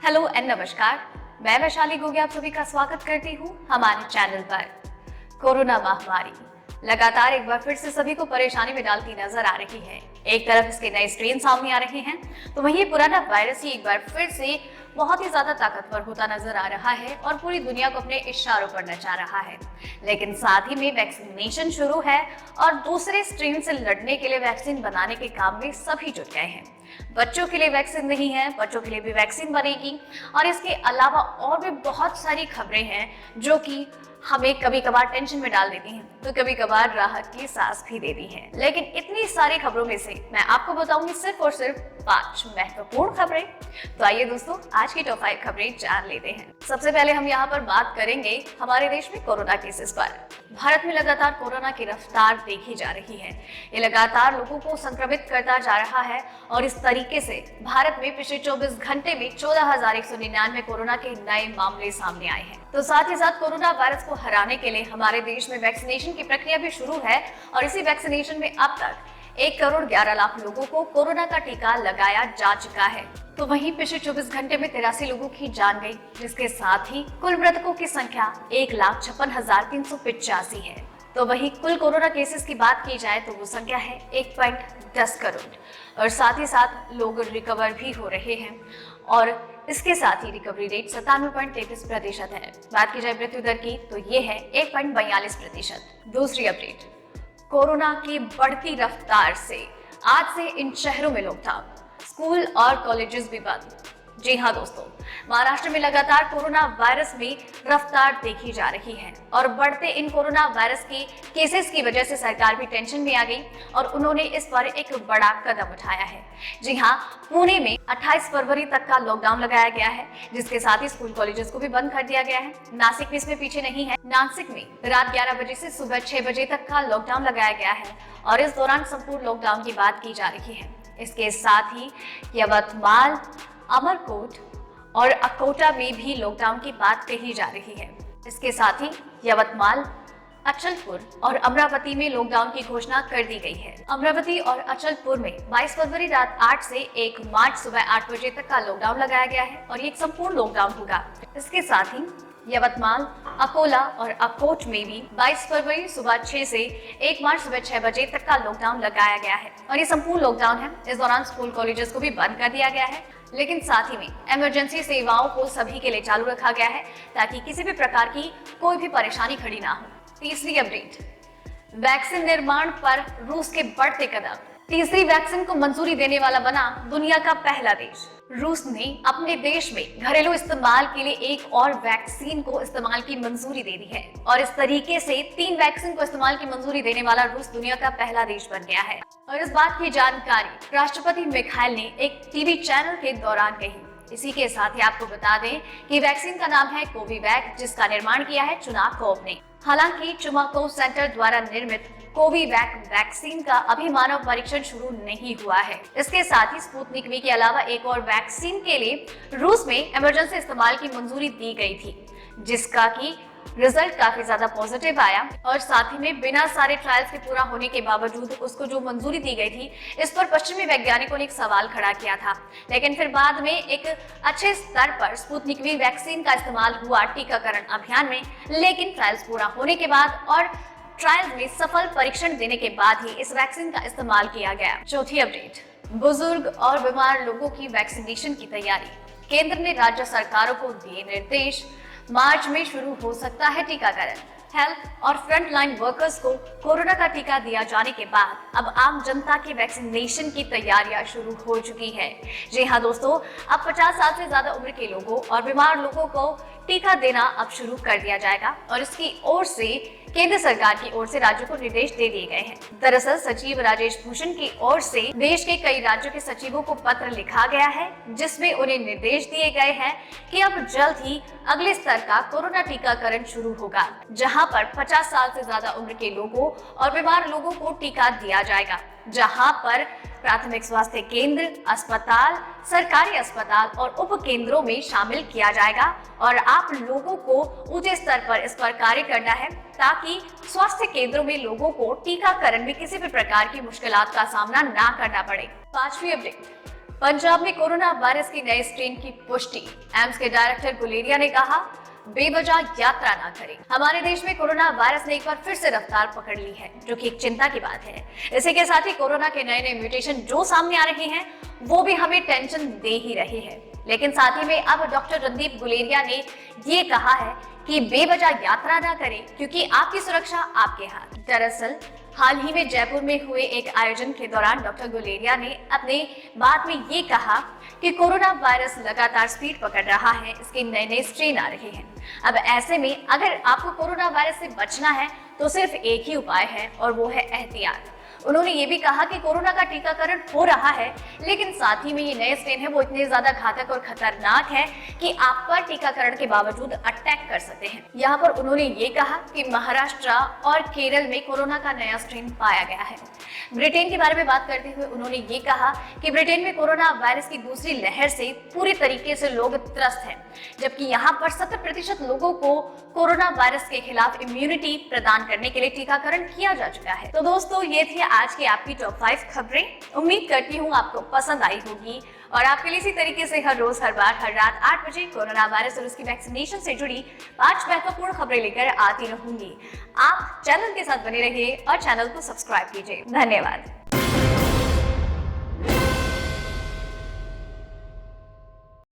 Hello and नमस्कार। मैं वैशाली गोगे आप सभी का स्वागत करती हूँ हमारे चैनल पर। कोरोना महामारी लगातार एक बार फिर से सभी को परेशानी में डालती नजर आ रही है। एक तरफ इसके नए स्ट्रेन सामने आ रहे हैं तो वहीं पुराना वायरस ही एक बार फिर से बहुत ही ज्यादा ताकतवर होता नजर आ रहा है और पूरी दुनिया को अपने इशारों पर नचा रहा है। लेकिन साथ ही में वैक्सीनेशन शुरू है और दूसरे स्ट्रेन से लड़ने के लिए वैक्सीन बनाने के काम में सभी जुट गए हैं। बच्चों के लिए वैक्सीन नहीं है, बच्चों के लिए भी वैक्सीन बनेगी और इसके अलावा और भी बहुत सारी खबरें हैं जो कि हमें कभी कभार टेंशन में डाल देती हैं तो कभी कभार राहत की सांस भी देती हैं। लेकिन इतनी सारी खबरों में से मैं आपको बताऊंगी सिर्फ और सिर्फ 5 महत्वपूर्ण खबरें। तो आइए दोस्तों, आज की टॉप 5 खबरें जान लेते हैं। सबसे पहले हम यहाँ पर बात करेंगे हमारे देश में कोरोना केसेस पर। भारत में लगातार कोरोना की रफ्तार देखी जा रही है। ये लगातार लोगों को संक्रमित करता जा रहा है और इस तरीके से भारत में पिछले 24 घंटे में 14,199 कोरोना के नए मामले सामने आए हैं। तो साथ ही साथ कोरोना वायरस को हराने के लिए हमारे देश में वैक्सीनेशन की प्रक्रिया भी शुरू है और इसी वैक्सीनेशन में अब तक 1,11,00,000 लोगों को कोरोना का टीका लगाया जा चुका है। तो वहीं पिछले 24 घंटे में 83 लोगों की जान गई, जिसके साथ ही कुल मृतकों की संख्या 1,56,385 है। तो वहीं कुल कोरोना केसेस की बात की जाए तो वो संख्या है 1.10 करोड़ और साथ ही साथ लोग रिकवर भी हो रहे हैं और इसके साथ ही रिकवरी रेट 97.33% है। बात की जाए मृत्यु दर की तो ये है 1.42%। दूसरी अपडेट, कोरोना की बढ़ती रफ्तार से आज से इन शहरों में लॉकडाउन, स्कूल और कॉलेजेस भी बंद। जी हाँ दोस्तों, महाराष्ट्र में लगातार कोरोना वायरस में रफ्तार देखी जा रही है और बढ़ते इन कोरोना वायरस के केसेस की वजह से सरकार भी टेंशन में आ गई और उन्होंने इस पर एक बड़ा कदम उठाया है। जी हाँ, पुणे में 28 फरवरी तक का लॉकडाउन लगाया गया है, जिसके साथ ही स्कूल कॉलेजेस को भी बंद कर दिया गया है। नासिक भी इसमें पीछे नहीं है। नासिक में रात 11 बजे से सुबह 6 बजे तक का लॉकडाउन लगाया गया है और इस दौरान संपूर्ण लॉकडाउन की बात की जा रही है। इसके साथ ही यवतमाल, अमरकोट और अकोटा में भी लॉकडाउन की बात कही जा रही है। इसके साथ ही यवतमाल, अचलपुर और अमरावती में लॉकडाउन की घोषणा कर दी गई है। अमरावती और अचलपुर में 22 फरवरी रात 8 से 1 मार्च सुबह 8 बजे तक का लॉकडाउन लगाया गया है और ये एक संपूर्ण लॉकडाउन होगा। इसके साथ ही यवतमाल, अकोला और अकोट में भी 22 फरवरी सुबह 6 से 1 मार्च सुबह 6 बजे तक का लॉकडाउन लगाया गया है और ये संपूर्ण लॉकडाउन है। इस दौरान स्कूल कॉलेजेस को भी बंद कर दिया गया है, लेकिन साथ ही में इमरजेंसी सेवाओं को सभी के लिए चालू रखा गया है ताकि किसी भी प्रकार की कोई भी परेशानी खड़ी ना हो। तीसरी अपडेट, वैक्सीन निर्माण पर रूस के बढ़ते कदम। तीसरी वैक्सीन को मंजूरी देने वाला बना दुनिया का पहला देश। रूस ने अपने देश में घरेलू इस्तेमाल के लिए एक और वैक्सीन को इस्तेमाल की मंजूरी दे दी है और इस तरीके से 3 वैक्सीन को इस्तेमाल की मंजूरी देने वाला रूस दुनिया का पहला देश बन गया है। और इस बात की जानकारी राष्ट्रपति मिखाइल ने एक टीवी चैनल के दौरान कही। इसी के साथ ही आपको बता दें कि वैक्सीन का नाम है कोविवैक, जिसका निर्माण किया है चुनाकोव ने। हालांकि चुनाकोव सेंटर द्वारा निर्मित कोविवैक वैक्सीन का अभी मानव परीक्षण शुरू नहीं हुआ है। इसके साथ ही स्पुतनिक वी के अलावा एक और वैक्सीन के लिए रूस में इमरजेंसी इस्तेमाल की मंजूरी दी गई थी, जिसका की रिजल्ट काफी ज्यादा पॉजिटिव आया और साथ ही में बिना सारे ट्रायल्स के पूरा होने के बावजूद उसको जो मंजूरी दी गई थी, इस पर पश्चिमी वैज्ञानिकों ने एक सवाल खड़ा किया था। लेकिन फिर बाद में एक अच्छे स्तर पर स्पुतनिक वी वैक्सीन का इस्तेमाल हुआ टीकाकरण अभियान में, लेकिन ट्रायल्स पूरा होने के बाद और ट्रायल्स में सफल परीक्षण देने के बाद ही इस वैक्सीन का इस्तेमाल किया गया। चौथी अपडेट, बुजुर्ग और बीमार लोगों की वैक्सीनेशन की तैयारी। केंद्र ने राज्य सरकारों को दिए निर्देश, मार्च में शुरू हो सकता है टीकाकरण। हेल्थ और फ्रंट लाइन वर्कर्स को कोरोना का टीका दिया जाने के बाद अब आम जनता की वैक्सीनेशन की तैयारियां शुरू हो चुकी है। जी हाँ दोस्तों, अब 50 साल से ज्यादा उम्र के लोगों और बीमार लोगों को टीका देना अब शुरू कर दिया जाएगा और इसकी ओर से केंद्र सरकार की ओर से राज्यों को निर्देश दे दिए गए हैं। दरअसल सचिव राजेश भूषण की ओर से देश के कई राज्यों के सचिवों को पत्र लिखा गया है, जिसमें उन्हें निर्देश दिए गए हैं कि अब जल्द ही अगले स्तर का कोरोना टीकाकरण शुरू होगा, जहां पर 50 साल से ज्यादा उम्र के लोगों और बीमार लोगों को टीका दिया जाएगा, जहां पर प्राथमिक स्वास्थ्य केंद्र, अस्पताल, सरकारी अस्पताल और उप केंद्रों में शामिल किया जाएगा और आप लोगों को ऊंचे स्तर पर इस पर कार्य करना है ताकि स्वास्थ्य केंद्रों में लोगों को टीकाकरण में किसी भी प्रकार की मुश्किलात का सामना ना करना पड़े। 5वीं अपडेट, पंजाब में कोरोना वायरस की नए स्ट्रेन की पुष्टि। एम्स के डायरेक्टर गुलेरिया ने कहा, बेवजह यात्रा ना करें। हमारे देश में कोरोना वायरस ने एक बार फिर से रफ्तार पकड़ ली है, जो कि एक चिंता की बात है। इसी के साथ ही कोरोना के नए नए म्यूटेशन जो सामने आ रहे हैं वो भी हमें टेंशन दे ही रहे हैं। लेकिन साथ ही में अब डॉक्टर रणदीप गुलेरिया ने ये कहा है कि बेवजह यात्रा ना करें, क्योंकि आपकी सुरक्षा आपके हाथ। दरअसल हाल ही में जयपुर में हुए एक आयोजन के दौरान डॉक्टर गुलेरिया ने अपने बात में ये कहा कि कोरोना वायरस लगातार स्पीड पकड़ रहा है, इसके नए नए स्ट्रेन आ रहे हैं। अब ऐसे में अगर आपको कोरोना वायरस से बचना है तो सिर्फ एक ही उपाय है, और वो है एहतियात। उन्होंने ये भी कहा कि कोरोना का टीकाकरण हो रहा है, लेकिन साथ ही में ये नए स्ट्रेन है वो इतने ज्यादा घातक और खतरनाक है कि आप पर टीकाकरण के बावजूद अटैक कर सकते हैं। यहाँ पर उन्होंने ये कहा कि महाराष्ट्र और केरल में कोरोना का नया स्ट्रेन पाया गया है। ब्रिटेन के बारे में बात करते हुए उन्होंने ये कहा कि ब्रिटेन में कोरोना वायरस की दूसरी लहर से पूरी तरीके से लोग त्रस्त हैं, जबकि यहाँ पर 70% लोगों को कोरोना वायरस के खिलाफ इम्यूनिटी प्रदान करने के लिए टीकाकरण किया जा चुका है। तो दोस्तों, ये थी आज की आपकी टॉप 5 खबरें। उम्मीद करती हूँ आपको पसंद आई होगी, और आपके लिए इसी तरीके से हर रोज हर बार हर रात 8 बजे कोरोना वायरस और उसकी वैक्सीनेशन से जुड़ी 5 महत्वपूर्ण खबरें लेकर आती रहूंगी। आप चैनल के साथ बने रहिए और चैनल को सब्सक्राइब कीजिए। धन्यवाद।